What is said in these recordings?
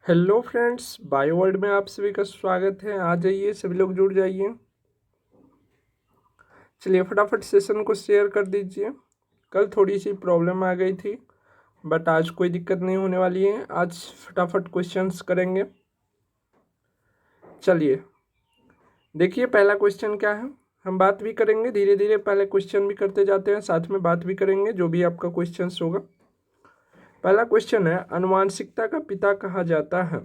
Hello friends, bio world में आप सभी का स्वागत है। आ जाइए, सभी लोग जुड़ जाइए। चलिए फटाफट सेशन को शेयर कर दीजिए। कल थोड़ी सी प्रॉब्लम आ गई थी, बट आज कोई दिक्कत नहीं होने वाली है। आज फटाफट क्वेश्चंस करेंगे। चलिए देखिए, पहला क्वेश्चन क्या है, हम बात भी करेंगे धीरे धीरे। पहले क्वेश्चन भी करते जाते हैं, साथ में बात भी करेंगे जो भी आपका क्वेश्चन होगा। पहला क्वेश्चन है, आनुवांशिकता का पिता कहा जाता है,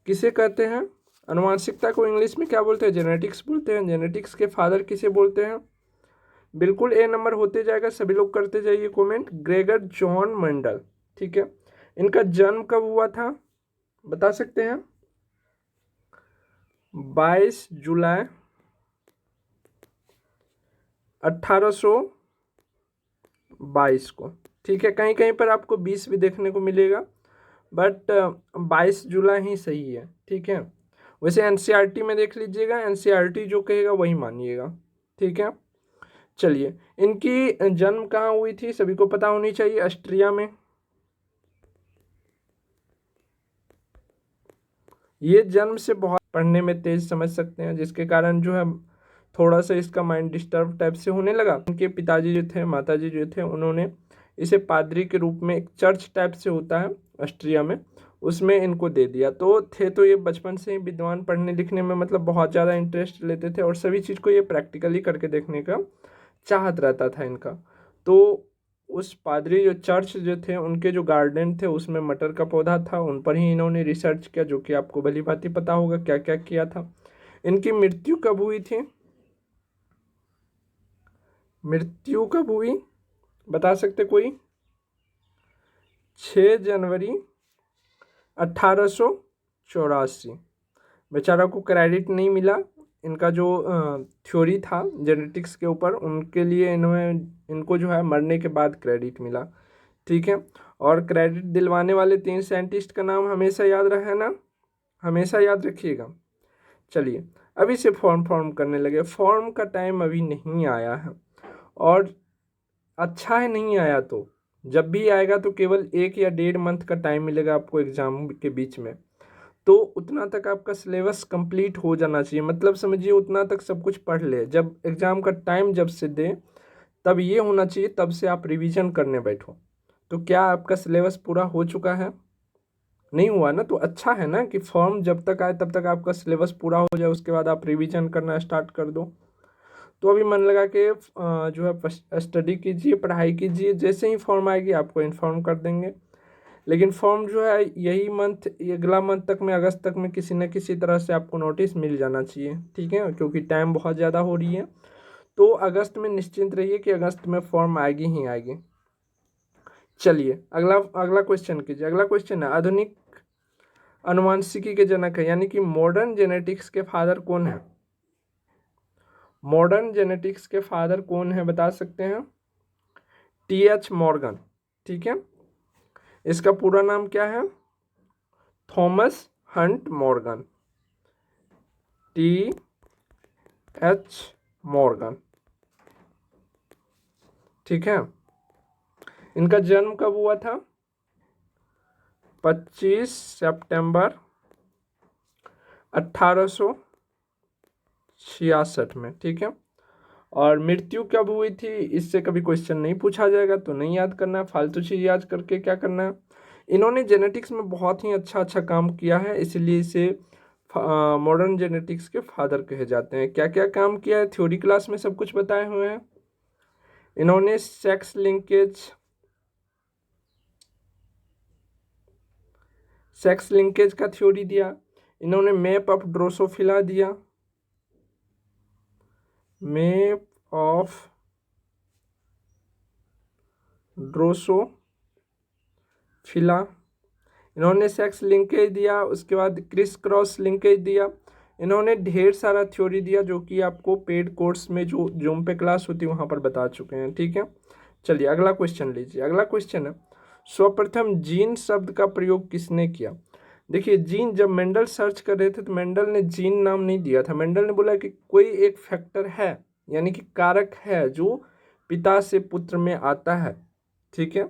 किसे कहते हैं? आनुवांशिकता को इंग्लिश में क्या बोलते हैं? जेनेटिक्स बोलते हैं। जेनेटिक्स के फादर किसे बोलते हैं? बिल्कुल ए नंबर होते जाएगा, सभी लोग करते जाइए कमेंट। Gregor John Mendel. ठीक है, इनका जन्म कब हुआ था बता सकते हैं? 22 जुलाई 1822 को। ठीक है, कहीं कहीं पर आपको 20 भी देखने को मिलेगा, बट 22 जुलाई ही सही है। ठीक है, वैसे एनसीईआरटी में देख लीजिएगा, एनसीईआरटी जो कहेगा वही मानिएगा। ठीक है, चलिए इनकी जन्म कहाँ हुई थी सभी को पता होनी चाहिए, ऑस्ट्रिया में। ये जन्म से बहुत पढ़ने में तेज समझ सकते हैं, जिसके कारण जो है थोड़ा सा इसका माइंड डिस्टर्ब टाइप से होने लगा। उनके पिताजी जो थे, माताजी जो थे, उन्होंने इसे पादरी के रूप में, एक चर्च टाइप से होता है ऑस्ट्रिया में, उसमें इनको दे दिया। तो ये बचपन से ही विद्वान, पढ़ने लिखने में मतलब बहुत ज़्यादा इंटरेस्ट लेते थे, और सभी चीज़ को ये प्रैक्टिकली करके देखने का चाहत रहता था इनका। तो उस पादरी जो चर्च जो थे, उनके जो गार्डन थे, उसमें मटर का पौधा था, उन पर ही इन्होंने रिसर्च किया, जो कि आपको भली भांति पता होगा क्या क्या किया था। इनकी मृत्यु कब हुई थी? मृत्यु कब हुई बता सकते कोई? 6 जनवरी 1884। बेचारा को क्रेडिट नहीं मिला। इनका जो थ्योरी था जेनेटिक्स के ऊपर, उनके लिए इनको जो है मरने के बाद क्रेडिट मिला। ठीक है, और क्रेडिट दिलवाने वाले 3 साइंटिस्ट का नाम हमेशा याद रहे ना, हमेशा याद रखिएगा। चलिए अभी से फॉर्म करने लगे। फॉर्म का टाइम अभी नहीं आया है, और अच्छा है नहीं आया तो जब भी आएगा तो केवल 1 या 1.5 मंथ का टाइम मिलेगा आपको एग्जाम के बीच में। तो उतना तक आपका सिलेबस कंप्लीट हो जाना चाहिए, मतलब समझिए उतना तक सब कुछ पढ़ ले। जब एग्ज़ाम का टाइम जब से दे, तब ये होना चाहिए, तब से आप रिवीजन करने बैठो। तो क्या आपका सिलेबस पूरा हो चुका है? नहीं हुआ ना, तो अच्छा है ना कि फॉर्म जब तक आए तब तक आपका सिलेबस पूरा हो जाए, उसके बाद आप रिवीजन करना स्टार्ट कर दो। तो अभी मन लगा के जो है स्टडी कीजिए, पढ़ाई कीजिए। जैसे ही फॉर्म आएगी आपको इन्फॉर्म कर देंगे। लेकिन फॉर्म जो है यही मंथ, अगला मंथ तक में, अगस्त तक में किसी न किसी तरह से आपको नोटिस मिल जाना चाहिए। ठीक है, क्योंकि टाइम बहुत ज़्यादा हो रही है। तो अगस्त में निश्चिंत रहिए कि अगस्त में फॉर्म आएगी ही आएगी। चलिए अगला अगला क्वेश्चन कीजिए। अगला क्वेश्चन है, आधुनिक अनुवांशिकी के जनक है, यानी कि मॉडर्न जेनेटिक्स के फादर कौन है? मॉडर्न जेनेटिक्स के फादर कौन है बता सकते हैं? TH Morgan. ठीक है, इसका पूरा नाम क्या है? Thomas Hunt Morgan. TH Morgan. ठीक है, इनका जन्म कब हुआ था? 25 सितंबर 1866 में। ठीक है, और मृत्यु कब हुई थी इससे कभी क्वेश्चन नहीं पूछा जाएगा, तो नहीं याद करना है, फालतू चीज याद करके क्या करना है। इन्होंने जेनेटिक्स में बहुत ही अच्छा अच्छा काम किया है, इसलिए इसे मॉडर्न जेनेटिक्स के फादर कहे जाते हैं। क्या क्या काम किया है थ्योरी क्लास में सब कुछ बताए हुए हैं। इन्होंने सेक्स लिंकेज का थ्योरी दिया। इन्होंने मैप ऑफ ड्रोसोफिला दिया, मैप ऑफ ड्रोसोफिला। इन्होंने सेक्स लिंकेज दिया, उसके बाद क्रिस क्रॉस लिंकेज दिया। इन्होंने ढेर सारा थ्योरी दिया, जो कि आपको पेड कोर्स में जो जूम पे क्लास होती है वहाँ पर बता चुके हैं। ठीक है, चलिए अगला क्वेश्चन लीजिए। अगला क्वेश्चन है, सर्वप्रथम जीन शब्द का प्रयोग किसने किया? देखिए, जीन जब मेंडल सर्च कर रहे थे तो मेंडल ने जीन नाम नहीं दिया था। मेंडल ने बोला कि कोई एक फैक्टर है, यानी कि कारक है, जो पिता से पुत्र में आता है। ठीक है,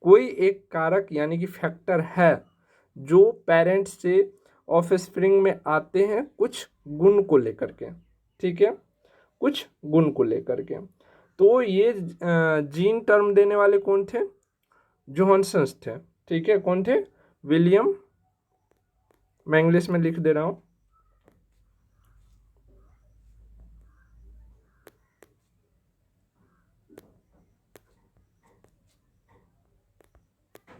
कोई एक कारक यानी कि फैक्टर है जो पेरेंट्स से ऑफस्प्रिंग में आते हैं कुछ गुण को लेकर के, ठीक है, कुछ गुण को लेकर के। तो ये जीन टर्म देने वाले कौन थे? जोहानसन्स थे, ठीक है। कौन थे? विलियम, मैं इंग्लिश में लिख दे रहा हूँ,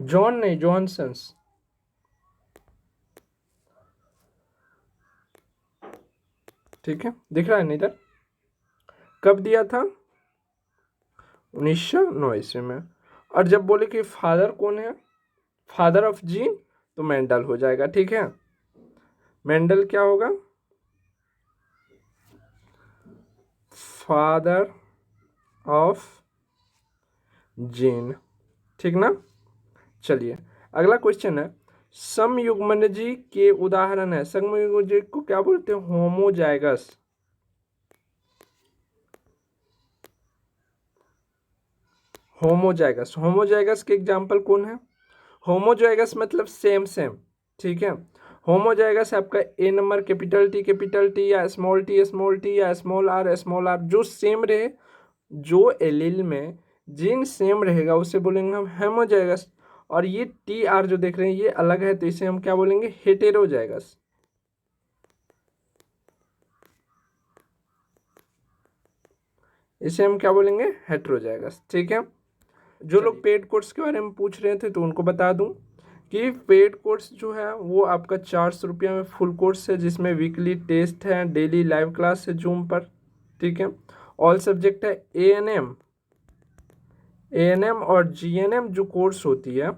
जॉन नहीं, जोहानसन्स, ठीक है, दिख रहा है नहीं इधर? कब दिया था? 1909 ईस्वी में। और जब बोले कि फादर कौन है, फादर ऑफ जीन, तो मेंडल हो जाएगा, ठीक है। मेंडल क्या होगा? फादर ऑफ जीन, ठीक ना। चलिए अगला क्वेश्चन है, समयुग्मनजी के उदाहरण है। समयुग्मनजी को क्या बोलते हैं? होमोजाइगस। होमोजाइगस, होमोजाइगस के एग्जाम्पल कौन है? होमोजाइगस मतलब सेम सेम, ठीक है। होमोजाइगस आपका ए नंबर कैपिटल टी या स्मॉल टी या स्मॉल आर जो सेम रहे, जो एलील में जीन सेम रहेगा उसे बोलेंगे हम हेमोजाइगस। और ये टी आर जो देख रहे हैं ये अलग है, तो इसे हम क्या बोलेंगे? हेटेरोजाइगस। इसे हम क्या बोलेंगे? हेटेरोजाइगस, ठीक है। जो लोग पेड कोर्स के बारे में पूछ रहे थे तो उनको बता दूं कि पेड कोर्स जो है वो आपका 400 रुपया में फुल कोर्स है, जिसमें वीकली टेस्ट है, डेली लाइव क्लास है जूम पर, ठीक है। ऑल सब्जेक्ट है। ए एन एम और जीएनएम जो कोर्स होती है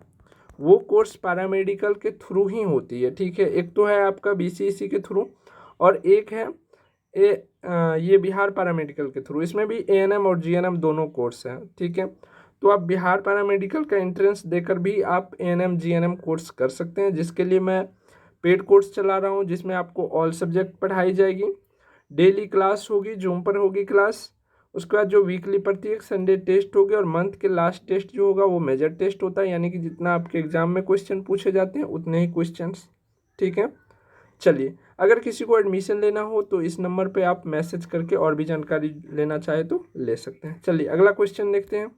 वो कोर्स पैरामेडिकल के थ्रू ही होती है, ठीक है। एक तो है आपका बीसीईसी के थ्रू और एक है ये बिहार पैरामेडिकल के थ्रू। इसमें भी एएनएम और जीएनएम दोनों कोर्स हैं, ठीक है। तो आप बिहार पैरामेडिकल का एंट्रेंस देकर भी आप एएनएम जीएनएम कोर्स कर सकते हैं, जिसके लिए मैं पेड कोर्स चला रहा हूँ, जिसमें आपको ऑल सब्जेक्ट पढ़ाई जाएगी, डेली क्लास होगी, जूम पर होगी क्लास। उसके बाद जो वीकली प्रत्येक संडे टेस्ट होगी और मंथ के लास्ट टेस्ट जो होगा वो मेजर टेस्ट होता है, यानी कि जितना आपके एग्जाम में क्वेश्चन पूछे जाते हैं उतने ही क्वेश्चंस, ठीक है। चलिए अगर किसी को एडमिशन लेना हो तो इस नंबर पे आप मैसेज करके और भी जानकारी लेना चाहे तो ले सकते हैं। चलिए अगला क्वेश्चन देखते हैं।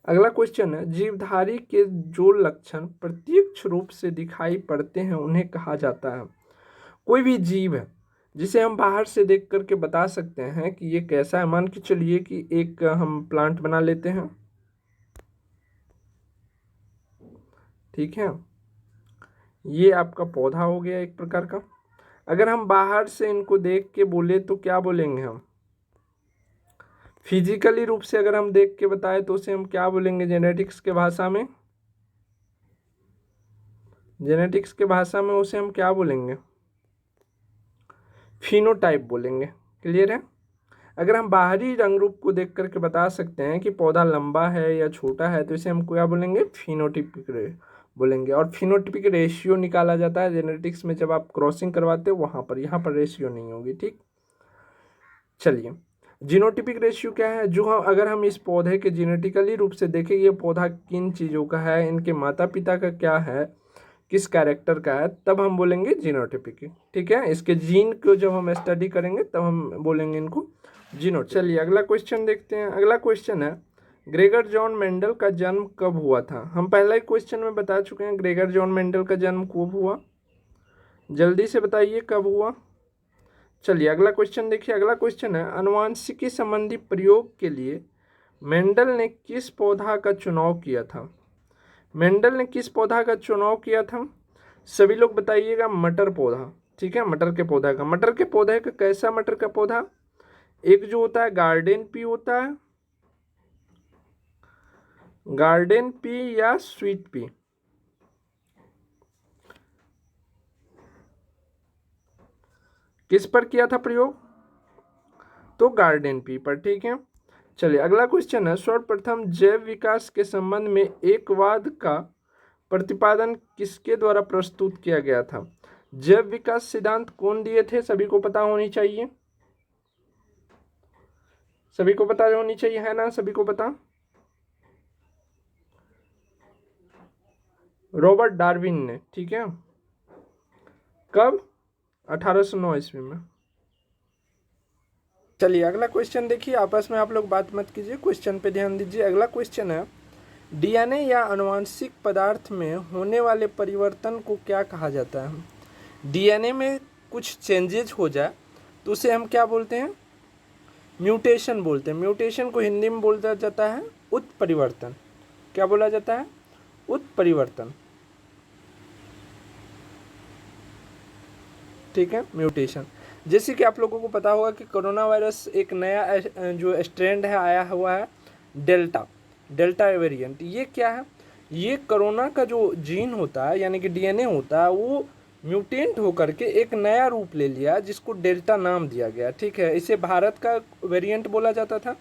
अगला क्वेश्चन है, जीवधारी के जो लक्षण प्रत्यक्ष रूप से दिखाई पड़ते हैं उन्हें कहा जाता है। कोई भी जीव है जिसे हम बाहर से देख करके बता सकते हैं कि ये कैसा है। मान के चलिए कि एक हम प्लांट बना लेते हैं, ठीक है, ये आपका पौधा हो गया एक प्रकार का। अगर हम बाहर से इनको देख के बोले तो क्या बोलेंगे हम? फिजिकली रूप से अगर हम देख के बताए तो उसे हम क्या बोलेंगे? जेनेटिक्स के भाषा में, जेनेटिक्स के भाषा में उसे हम क्या बोलेंगे? फिनोटाइप बोलेंगे। क्लियर है? अगर हम बाहरी रंग रूप को देख करके बता सकते हैं कि पौधा लंबा है या छोटा है तो इसे हम क्या बोलेंगे? फिनोटिपिक बोलेंगे। और फिनोटिपिक रेशियो निकाला जाता है जेनेटिक्स में, जब आप क्रॉसिंग करवाते हो वहां पर, यहाँ पर रेशियो नहीं होगी, ठीक। चलिए जीनोटिपिक रेशियो क्या है? जो हम अगर हम इस पौधे के जेनेटिकली रूप से देखें ये पौधा किन चीज़ों का है, इनके माता पिता का क्या है, किस कैरेक्टर का है, तब हम बोलेंगे जीनोटिपिक, ठीक है। इसके जीन को जब हम स्टडी करेंगे तब हम बोलेंगे इनको जीनोटिपिक। चलिए अगला क्वेश्चन देखते हैं। अगला क्वेश्चन है, ग्रेगर जॉन मेंडल का जन्म कब हुआ था? हम पहला ही क्वेश्चन में बता चुके हैं ग्रेगर जॉन मेंडल का जन्म कब हुआ, जल्दी से बताइए कब हुआ। चलिए अगला क्वेश्चन देखिए। अगला क्वेश्चन है, आनुवंशिकी संबंधी प्रयोग के लिए मेंडल ने किस पौधा का चुनाव किया था? मेंडल ने किस पौधा का चुनाव किया था? सभी लोग बताइएगा। मटर पौधा, ठीक है, मटर के पौधा का। मटर के पौधे का कैसा मटर का पौधा? एक जो होता है गार्डन पी होता है, गार्डन पी या स्वीट पी, किस पर किया था प्रयोग? तो गार्डन पी पर, ठीक है। चलिए अगला क्वेश्चन है, सर्वप्रथम जैव विकास के संबंध में एकवाद का प्रतिपादन किसके द्वारा प्रस्तुत किया गया था? जैव विकास सिद्धांत कौन दिए थे? सभी को पता होनी चाहिए, सभी को पता होनी चाहिए, है ना? सभी को पता। रॉबर्ट डार्विन ने, ठीक है। कब? 1809 ईस्वी में। चलिए अगला क्वेश्चन देखिए, आपस में आप लोग बात मत कीजिए, क्वेश्चन पे ध्यान दीजिए। अगला क्वेश्चन है, डीएनए या आनुवंशिक पदार्थ में होने वाले परिवर्तन को क्या कहा जाता है? डीएनए में कुछ चेंजेज हो जाए तो उसे हम क्या बोलते हैं? म्यूटेशन बोलते हैं। म्यूटेशन को हिंदी में बोला जाता है उत्परिवर्तन। क्या बोला जाता है? उत्परिवर्तन, ठीक है, म्यूटेशन। जैसे कि आप लोगों को पता होगा कि कोरोना वायरस एक नया जो स्ट्रेंड है आया हुआ है, डेल्टा वेरिएंट। ये क्या है? ये कोरोना का जो जीन होता है यानी कि डीएनए होता है, वो म्यूटेंट होकर के एक नया रूप ले लिया जिसको डेल्टा नाम दिया गया, ठीक है। इसे भारत का वेरिएंट बोला जाता था,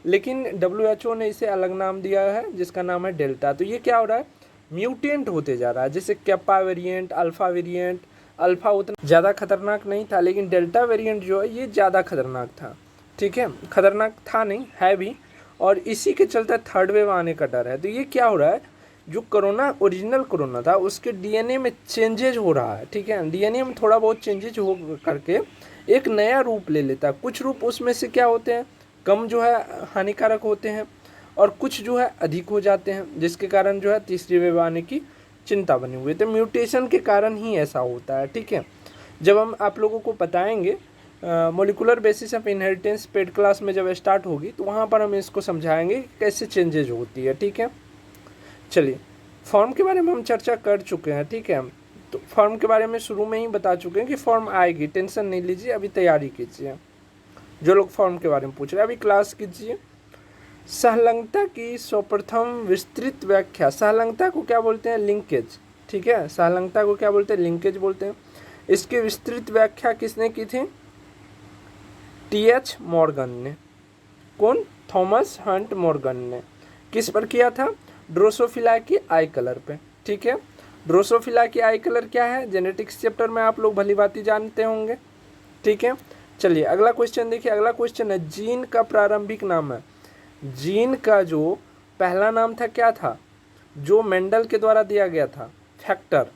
लेकिन WHO ने इसे अलग नाम दिया है जिसका नाम है डेल्टा। तो ये क्या हो रहा है? म्यूटेंट होते जा रहा है। जैसे kappa variant, alpha variant, alpha उतना ज़्यादा खतरनाक नहीं था, लेकिन डेल्टा वेरिएंट जो है ये ज़्यादा खतरनाक था, ठीक है। खतरनाक था नहीं, है भी, और इसी के चलते थर्ड वेव आने का डर है। तो ये क्या हो रहा है? जो कोरोना ओरिजिनल कोरोना था उसके डीएनए में चेंजेज हो रहा है, ठीक है। डीएनए में थोड़ा बहुत चेंजेज हो करके एक नया रूप ले लेता है। कुछ रूप उसमें से क्या होते हैं, कम जो है हानिकारक होते हैं, और कुछ जो है अधिक हो जाते हैं, जिसके कारण जो है तीसरी वेव आने की चिंता बनी हुई है। तो म्यूटेशन के कारण ही ऐसा होता है, ठीक है। जब हम आप लोगों को बताएंगे molecular basis of inheritance paid class में जब स्टार्ट होगी, तो वहाँ पर हम इसको समझाएंगे कि कैसे चेंजेज होती है, ठीक है। चलिए, फॉर्म के बारे में हम चर्चा कर चुके हैं, ठीक है। तो फॉर्म के बारे में शुरू में ही बता चुके हैं कि फॉर्म आएगी, टेंशन नहीं लीजिए, अभी तैयारी कीजिए। जो लोग फॉर्म के बारे में पूछ रहे हैं अभी क्लास कीजिए। सहलंगता की सर्वप्रथम विस्तृत व्याख्या, सहलंगता को क्या बोलते हैं? लिंकेज, ठीक है। सहलंगता को क्या बोलते हैं? लिंकेज बोलते हैं। इसकी विस्तृत व्याख्या किसने की थी? TH मॉर्गन ने। कौन? थॉमस हंट मॉर्गन ने। किस पर किया था? ड्रोसोफिला की आई कलर पे, ठीक है। ड्रोसोफिला की आई कलर क्या है? जेनेटिक्स चैप्टर में आप लोग भली भांति जानते होंगे, ठीक है। चलिए अगला क्वेश्चन देखिए। अगला क्वेश्चन है, जीन का प्रारंभिक नाम है। जीन का जो पहला नाम था क्या था, जो मेंडल के द्वारा दिया गया था? फैक्टर।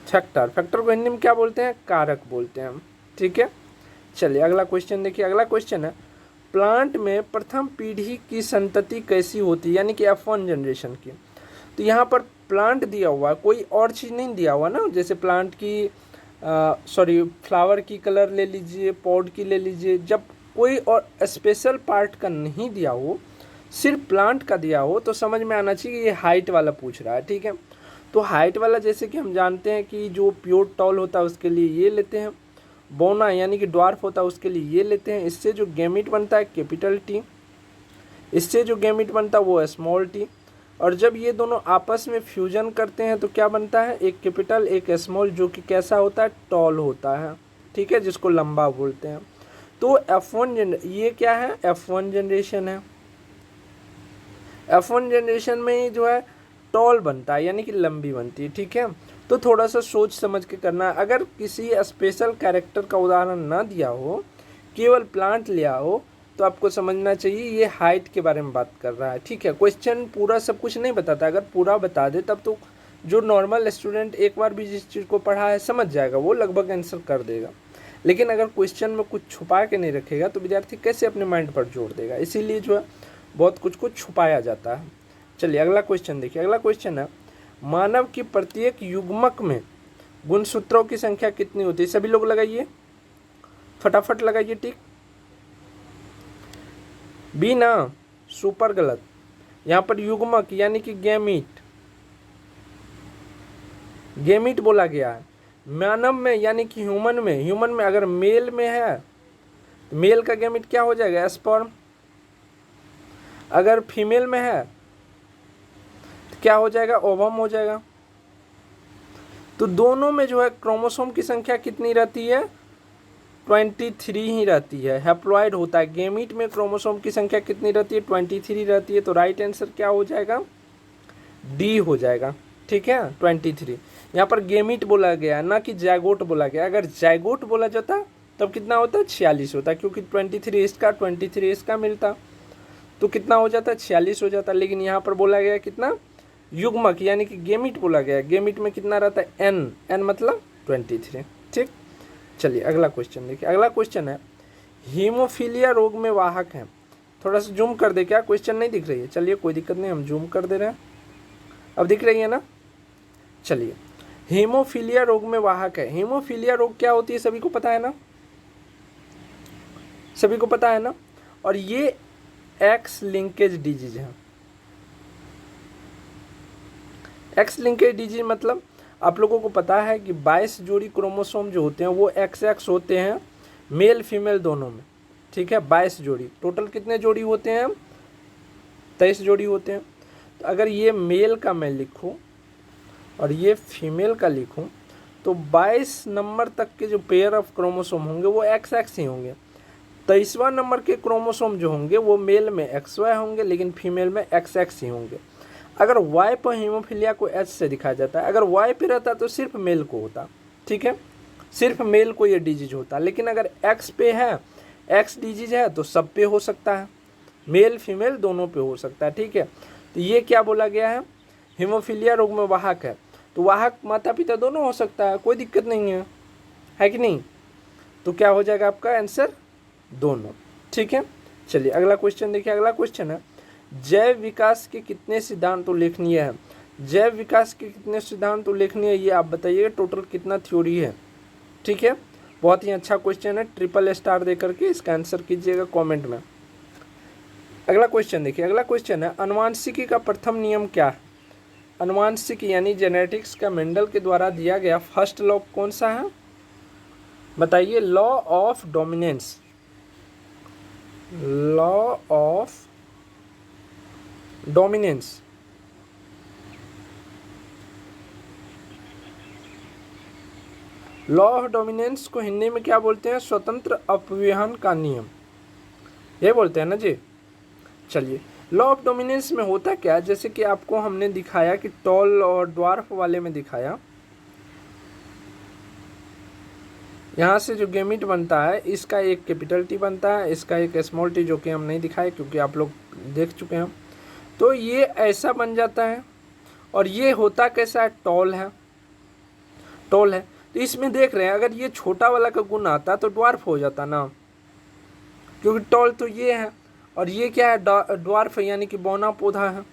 फैक्टर को हिंदी में क्या बोलते हैं? कारक बोलते हैं हम, ठीक है। चलिए अगला क्वेश्चन देखिए। अगला क्वेश्चन है, प्लांट में प्रथम पीढ़ी की संतति कैसी होती है, यानी कि F1 जनरेशन की। तो यहाँ पर प्लांट दिया हुआ, कोई और चीज़ नहीं दिया हुआ ना। जैसे प्लांट की फ्लावर की कलर ले लीजिए, पॉड की ले लीजिए। जब कोई और स्पेशल पार्ट का नहीं दिया हो, सिर्फ प्लांट का दिया हो, तो समझ में आना चाहिए कि ये हाइट वाला पूछ रहा है, ठीक है। तो हाइट वाला जैसे कि हम जानते हैं कि जो प्योर टॉल होता है उसके लिए ये लेते हैं, बोना यानी कि ड्वार्फ होता है उसके लिए ये लेते हैं। इससे जो गैमीट बनता है कैपिटल T, इससे जो गैमीट बनता है वो स्मॉल t, और जब ये दोनों आपस में फ्यूजन करते हैं तो क्या बनता है? एक कैपिटल एक स्मॉल, जो कि कैसा होता है? टॉल होता है, ठीक है, जिसको लंबा बोलते हैं। तो ये क्या है? F1 जनरेशन है। F1 जनरेशन में ही जो है टॉल बनता है, यानी कि लंबी बनती है, ठीक है। तो थोड़ा सा सोच समझ के करना है। अगर किसी स्पेशल कैरेक्टर का उदाहरण ना दिया हो, केवल प्लांट लिया हो, तो आपको समझना चाहिए ये हाइट के बारे में बात कर रहा है, ठीक है। क्वेश्चन पूरा सब कुछ नहीं बताता, अगर पूरा बता दे तब तो जो नॉर्मल स्टूडेंट एक बार भी जिस चीज़ को पढ़ा है समझ जाएगा, वो लगभग आंसर कर देगा। लेकिन अगर क्वेश्चन में कुछ छुपा के नहीं रखेगा तो विद्यार्थी कैसे अपने माइंड पर जोड़ देगा? इसीलिए जो है बहुत कुछ छुपाया जाता है। चलिए अगला क्वेश्चन देखिए। अगला क्वेश्चन है, मानव की प्रत्येक युग्मक में गुणसूत्रों की संख्या कितनी होती है? सभी लोग लगाइए, फटाफट लगाइए टिक। बी ना, सुपर गलत। यहाँ पर युग्मक यानी कि गेमीट बोला गया है। मानव में यानी कि ह्यूमन में अगर मेल में है तो मेल का गैमीट क्या हो जाएगा? स्पर्म। अगर फीमेल में है तो क्या हो जाएगा? ओवम हो जाएगा। तो दोनों में जो है क्रोमोसोम की संख्या कितनी रहती है? 23 ही रहती है। हैप्लॉइड होता है। गैमीट में क्रोमोसोम की संख्या कितनी रहती है? 23 रहती है। तो राइट आंसर क्या हो जाएगा? डी हो जाएगा, ठीक है, 23। यहाँ पर गैमीट बोला गया ना कि जाइगोट बोला गया। अगर जाइगोट बोला जाता तब कितना होता? 46 होता, क्योंकि 23 इसका 23 इसका मिलता तो कितना हो जाता? 46 हो जाता। लेकिन यहाँ पर बोला गया कितना? युग्मक यानी कि गेमिट बोला गया है। गेमिट में कितना रहता है? एन। एन मतलब 23। ठीक, चलिए अगला क्वेश्चन देखिए। अगला क्वेश्चन है हीमोफीलिया रोग में वाहक है। थोड़ा सा जूम कर दे, क्या क्वेश्चन नहीं दिख रही है? चलिए कोई दिक्कत नहीं, हम जूम कर दे रहे हैं। अब दिख रही है ना? चलिए, हीमोफीलिया रोग में वाहक है। हीमोफीलिया रोग क्या होती है सभी को पता है ना? सभी को पता है ना? और ये एक्स लिंकेज डिजीज है। एक्स लिंकेज डिजीज मतलब आप लोगों को पता है कि 22 जोड़ी क्रोमोसोम जो होते हैं वो एक्स एक्स होते हैं, मेल फीमेल दोनों में। ठीक है, 22 जोड़ी। टोटल कितने जोड़ी होते हैं? 23 जोड़ी होते हैं। तो अगर ये मेल का मैं लिखूं और ये फीमेल का लिखूं तो 22 नंबर तक के जो पेयर ऑफ क्रोमोसोम होंगे वो एक्स एक्स ही होंगे। 23वां नंबर के क्रोमोसोम जो होंगे वो मेल में एक्स वाई होंगे, लेकिन फीमेल में एक्स एक्स ही होंगे। अगर वाई पर हीमोफीलिया को एच से दिखाया जाता है, अगर वाई पे रहता तो सिर्फ मेल को होता। ठीक है, सिर्फ मेल को ये डिजीज होता। लेकिन अगर एक्स पे है, एक्स डिजीज है, तो सब पे हो सकता है, मेल फीमेल दोनों पे हो सकता है। ठीक है, तो ये क्या बोला गया है? हीमोफीलिया रोग में वाहक है, तो वाहक माता पिता दोनों हो सकता है, कोई दिक्कत नहीं है कि नहीं? तो क्या हो जाएगा आपका आंसर? दोनों। ठीक है, चलिए अगला क्वेश्चन देखिए। अगला क्वेश्चन है जैव विकास के कितने सिद्धांत उल्लेखनीय है? जैव विकास के कितने सिद्धांत उल्लेखनीय है ये आप बताइए। टोटल कितना थ्योरी है? ठीक है, बहुत ही अच्छा क्वेश्चन है, ट्रिपल स्टार दे करके इसका आंसर कीजिएगा कमेंट में। अगला क्वेश्चन देखिए। अगला क्वेश्चन है अनुवांशिकी का प्रथम नियम क्या है? अनुवांशिकी यानी जेनेटिक्स का मेंडल के द्वारा दिया गया फर्स्ट लॉ कौन सा है? बताइए। Law of dominance. Law of dominance. Law of dominance को हिंदी में क्या बोलते हैं? स्वतंत्र अपव्यवहन का नियम, ये बोलते हैं ना जी। चलिए, लॉ ऑफ डोमिनेंस में होता क्या है? जैसे कि आपको हमने दिखाया कि टॉल और ड्वार्फ वाले में दिखाया, यहाँ से जो गेमिट बनता है इसका एक कैपिटल टी बनता है, इसका एक स्मॉल टी, जो कि हम नहीं दिखाए क्योंकि आप लोग देख चुके हैं। तो ये ऐसा बन जाता है। और ये होता कैसा है? टॉल है, टॉल है। तो इसमें देख रहे हैं अगर ये छोटा वाला का गुण आता तो ड्वार्फ हो जाता ना, क्योंकि टॉल तो ये है और ये क्या है? ड्वार्फ यानी कि बौना पौधा है।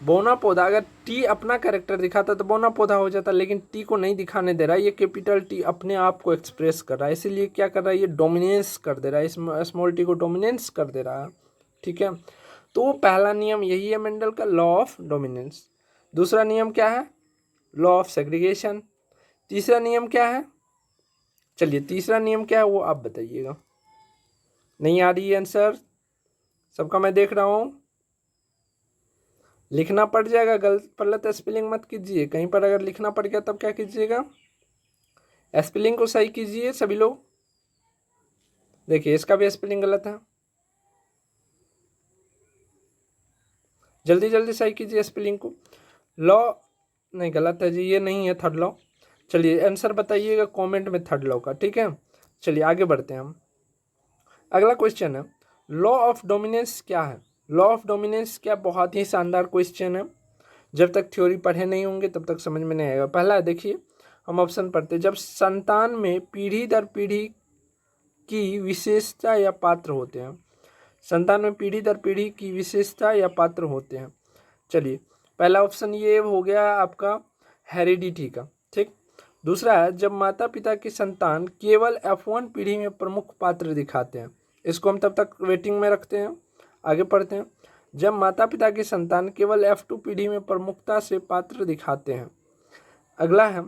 बौना पौधा, अगर टी अपना कैरेक्टर दिखाता तो बौना पौधा हो जाता, लेकिन टी को नहीं दिखाने दे रहा है। ये कैपिटल टी अपने आप को एक्सप्रेस कर रहा है, इसीलिए क्या कर रहा है? ये डोमिनेंस कर दे रहा है, स्मॉल टी को डोमिनेंस कर दे रहा है। ठीक है, तो पहला नियम यही है मेंडल का, लॉ ऑफ डोमिनेंस। दूसरा नियम क्या है? Law of segregation. तीसरा नियम क्या है? चलिए तीसरा नियम क्या है वो आप बताइएगा। नहीं आ रही है आंसर सबका, मैं देख रहा हूँ। लिखना पड़ जाएगा, गलत स्पेलिंग मत कीजिए। कहीं पर अगर लिखना पड़ गया तब क्या कीजिएगा? स्पेलिंग को सही कीजिए सभी लोग। देखिए इसका भी स्पेलिंग गलत है, जल्दी जल्दी सही कीजिए स्पेलिंग को। लॉ नहीं, गलत है जी, ये नहीं है थर्ड लॉ। चलिए आंसर बताइएगा कमेंट में थर्ड लॉ का। ठीक है, चलिए आगे बढ़ते हैं हम। अगला क्वेश्चन है लॉ ऑफ डोमिनेंस क्या है? लॉ ऑफ डोमिनेंस क्या? बहुत ही शानदार क्वेश्चन है, जब तक थ्योरी पढ़े नहीं होंगे तब तक समझ में नहीं आएगा। पहला देखिए, हम ऑप्शन पढ़ते, जब संतान में पीढ़ी दर पीढ़ी की विशेषता या पात्र होते हैं। संतान में पीढ़ी दर पीढ़ी की विशेषता या पात्र होते हैं। चलिए पहला ऑप्शन ये हो गया आपका हेरिडिटी का। ठीक, दूसरा है जब माता पिता की संतान केवल F1 पीढ़ी में प्रमुख पात्र दिखाते हैं। इसको हम तब तक वेटिंग में रखते हैं, आगे पढ़ते हैं। जब माता पिता की संतान केवल F2 पीढ़ी में प्रमुखता से पात्र दिखाते हैं। अगला है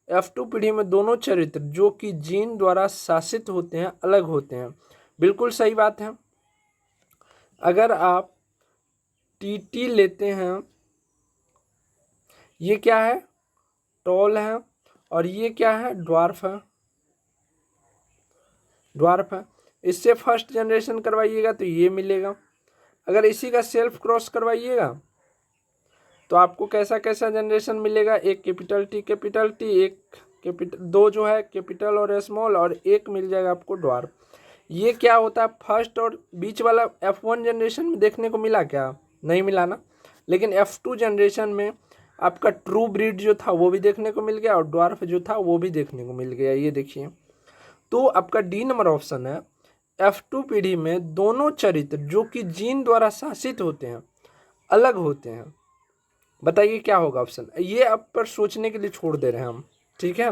F2 पीढ़ी में दोनों चरित्र जो कि जीन द्वारा शासित होते हैं अलग होते हैं। बिल्कुल सही बात है। अगर आप TT लेते हैं, ये क्या है? टॉल है, और ये क्या है? ड्वार्फ है, ड्वार्फ है। इससे फर्स्ट जनरेशन करवाइएगा तो ये मिलेगा। अगर इसी का सेल्फ क्रॉस करवाइएगा तो आपको कैसा कैसा जनरेशन मिलेगा? एक कैपिटल टी, एक कैपिटल, दो जो है कैपिटल और स्मॉल, और एक मिल जाएगा आपको ड्वार्फ। ये क्या होता है? फर्स्ट और बीच वाला F1 जनरेशन में देखने को मिला क्या? नहीं मिला ना। लेकिन F2 जनरेशन में आपका ट्रू ब्रीड जो था वो भी देखने को मिल गया और ड्वार्फ जो था वो भी देखने को मिल गया, ये देखिए। तो आपका डी नंबर ऑप्शन है, F2 पीढ़ी में दोनों चरित्र जो कि जीन द्वारा शासित होते हैं अलग होते हैं। बताइए क्या होगा ऑप्शन, ये आप पर सोचने के लिए छोड़ दे रहे हैं हम, ठीक है।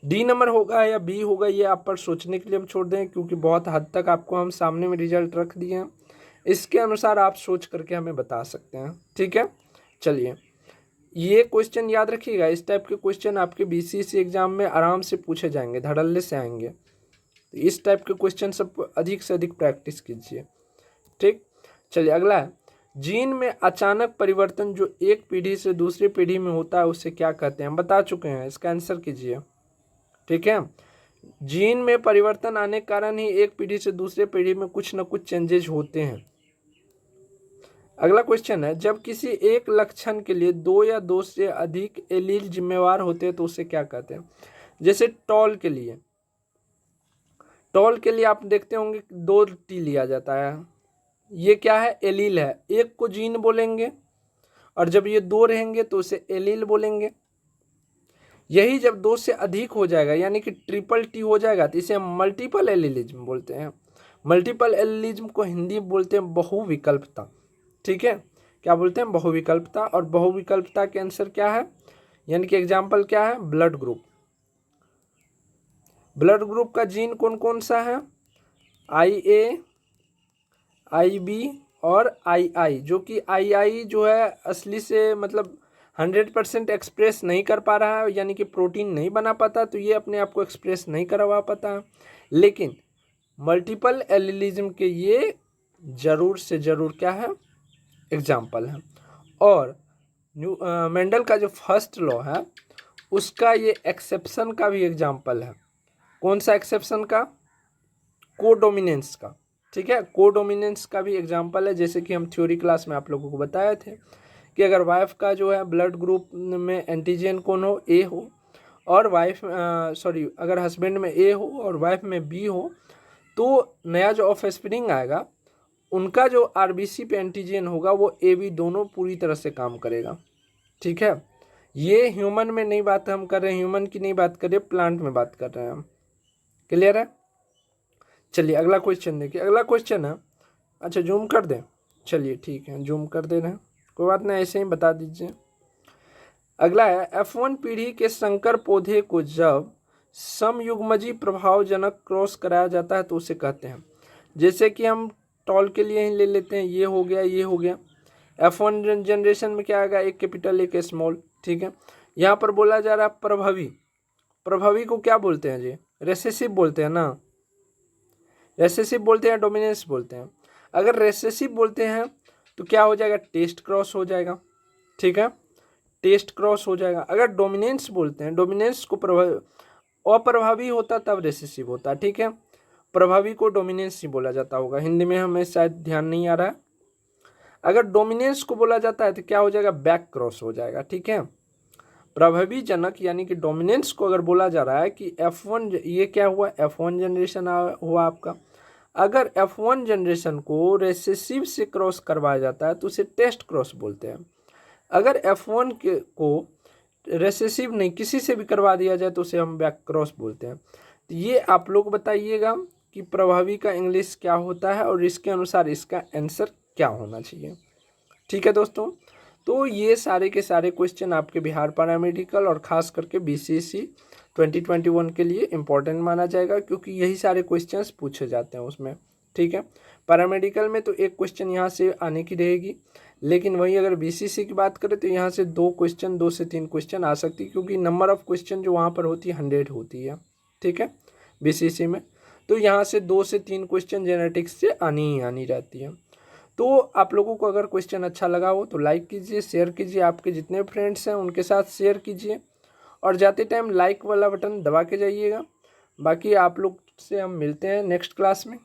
डी नंबर होगा या बी होगा, ये आप पर सोचने के लिए हम छोड़ दें, क्योंकि बहुत हद तक आपको हम सामने में रिजल्ट रख दिए हैं, इसके अनुसार आप सोच करके हमें बता सकते हैं, ठीक है। चलिए, ये क्वेश्चन याद रखिएगा, इस टाइप के क्वेश्चन आपके बीसीसी एग्जाम में आराम से पूछे जाएंगे, धड़ल्ले से आएंगे। तो इस टाइप के क्वेश्चन सब अधिक से अधिक प्रैक्टिस कीजिए, ठीक। चलिए अगला है, जीन में अचानक परिवर्तन जो एक पीढ़ी से दूसरी पीढ़ी में होता है उसे क्या कहते हैं, हम बता चुके हैं, इसका आंसर कीजिए, ठीक है। जीन में परिवर्तन आने के कारण ही एक पीढ़ी से दूसरे पीढ़ी में कुछ न कुछ चेंजेस होते हैं। अगला क्वेश्चन है, जब किसी एक लक्षण के लिए दो या दो से अधिक एलील जिम्मेवार होते हैं तो उसे क्या कहते हैं। जैसे टॉल के लिए आप देखते होंगे 2 टी लिया जाता है, ये क्या है, एलील है, एक को जीन बोलेंगे और जब ये 2 रहेंगे तो उसे एलील बोलेंगे। यही जब 2 से अधिक हो जाएगा यानी कि ट्रिपल टी हो जाएगा तो इसे हम मल्टीपल एलीलिज्म बोलते हैं। मल्टीपल एलीलिज्म को हिंदी में बोलते हैं बहुविकल्पता, ठीक है। क्या बोलते हैं, बहुविकल्पता। और बहुविकल्पता के आंसर क्या है, यानी कि एग्जाम्पल क्या है, ब्लड ग्रुप। ब्लड ग्रुप का जीन कौन कौन सा है, IA, IB और II, जो कि II जो है असली से मतलब 100% एक्सप्रेस नहीं कर पा रहा है, यानी कि प्रोटीन नहीं बना पाता, तो ये अपने आप को एक्सप्रेस नहीं करवा पाता है। लेकिन मल्टीपल एलीलिज्म के ये जरूर से जरूर क्या है, एग्जाम्पल है। और मेंडल का जो फर्स्ट लॉ है उसका ये एक्सेप्शन का भी एग्जाम्पल है। कौन सा एक्सेप्शन का, कोडोमिनेंस का, ठीक है। कोडोमिनेंस का भी एग्जाम्पल है, जैसे कि हम थ्योरी क्लास में आप लोगों को बताए थे कि अगर वाइफ का जो है ब्लड ग्रुप में एंटीजन कौन हो, A हो, और अगर हस्बैंड में A हो और वाइफ में B हो, तो नया जो ऑफस्प्रिंग आएगा उनका जो RBC पे एंटीजन होगा वो AB दोनों पूरी तरह से काम करेगा, ठीक है। ये ह्यूमन में नहीं बात हम कर रहे हैं, ह्यूमन की नहीं बात कर रहे, प्लांट में बात कर रहे हैं हम, क्लियर है। चलिए अगला क्वेश्चन देखिए, अगला क्वेश्चन है, अच्छा जूम कर दें, चलिए ठीक है जूम कर दे रहे हैं, कोई बात नहीं, ऐसे ही बता दीजिए। अगला है, F1 पीढ़ी के संकर पौधे को जब समयुग्मजी प्रभावजनक क्रॉस कराया जाता है तो उसे कहते हैं। जैसे कि हम टॉल के लिए ही ले लेते हैं, ये हो गया, ये हो गया। F1 जनरेशन में क्या आएगा, एक कैपिटल एक स्मॉल, ठीक है। यहाँ पर बोला जा रहा है प्रभावी, प्रभावी को क्या बोलते हैं जी, रेसेसिव बोलते हैं ना, रेसेसिव बोलते हैं, डोमिनेंस बोलते हैं। अगर रेसेसिव बोलते हैं तो क्या हो जाएगा, टेस्ट क्रॉस हो जाएगा, ठीक है, टेस्ट क्रॉस हो जाएगा। अगर डोमिनेंस बोलते हैं, डोमिनेंस को अप्रभावी होता तब रेसेसिव होता, ठीक है। प्रभावी को डोमिनेंस ही बोला जाता होगा, हिंदी में हमें शायद ध्यान नहीं आ रहा है। अगर डोमिनेंस को बोला जाता है तो क्या हो जाएगा, बैक क्रॉस हो जाएगा, ठीक है। प्रभावी जनक यानी कि डोमिनेंस को अगर बोला जा रहा है कि F1, ये क्या हुआ, F1 जनरेशन हुआ आपका। अगर F1 जनरेशन को रेसेसिव से क्रॉस करवाया जाता है तो उसे टेस्ट क्रॉस बोलते हैं। अगर F1 को रेसेसिव नहीं किसी से भी करवा दिया जाए तो उसे हम बैक क्रॉस बोलते हैं। तो ये आप लोग बताइएगा कि प्रभावी का इंग्लिश क्या होता है और इसके अनुसार इसका आंसर क्या होना चाहिए, ठीक है दोस्तों। तो ये सारे के सारे क्वेश्चन आपके बिहार पैरामेडिकल और ख़ास करके BCSC 2021 के लिए इम्पोर्टेंट माना जाएगा, क्योंकि यही सारे क्वेश्चंस पूछे जाते हैं उसमें, ठीक है। पैरामेडिकल में तो एक क्वेश्चन यहाँ से आने की रहेगी, लेकिन वही अगर BCSC की बात करें तो यहाँ से 2 से 3 क्वेश्चन आ सकती है, क्योंकि नंबर ऑफ़ क्वेश्चन जो वहाँ पर होती है 100 होती है, ठीक है, BCSC में। तो यहाँ से 2 से 3 क्वेश्चन जेनेटिक्स से आनी ही आनी रहती है। तो आप लोगों को अगर क्वेश्चन अच्छा लगा हो तो लाइक कीजिए, शेयर कीजिए, आपके जितने फ्रेंड्स हैं उनके साथ शेयर कीजिए, और जाते टाइम लाइक वाला बटन दबा के जाइएगा। बाकी आप लोग से हम मिलते हैं नेक्स्ट क्लास में।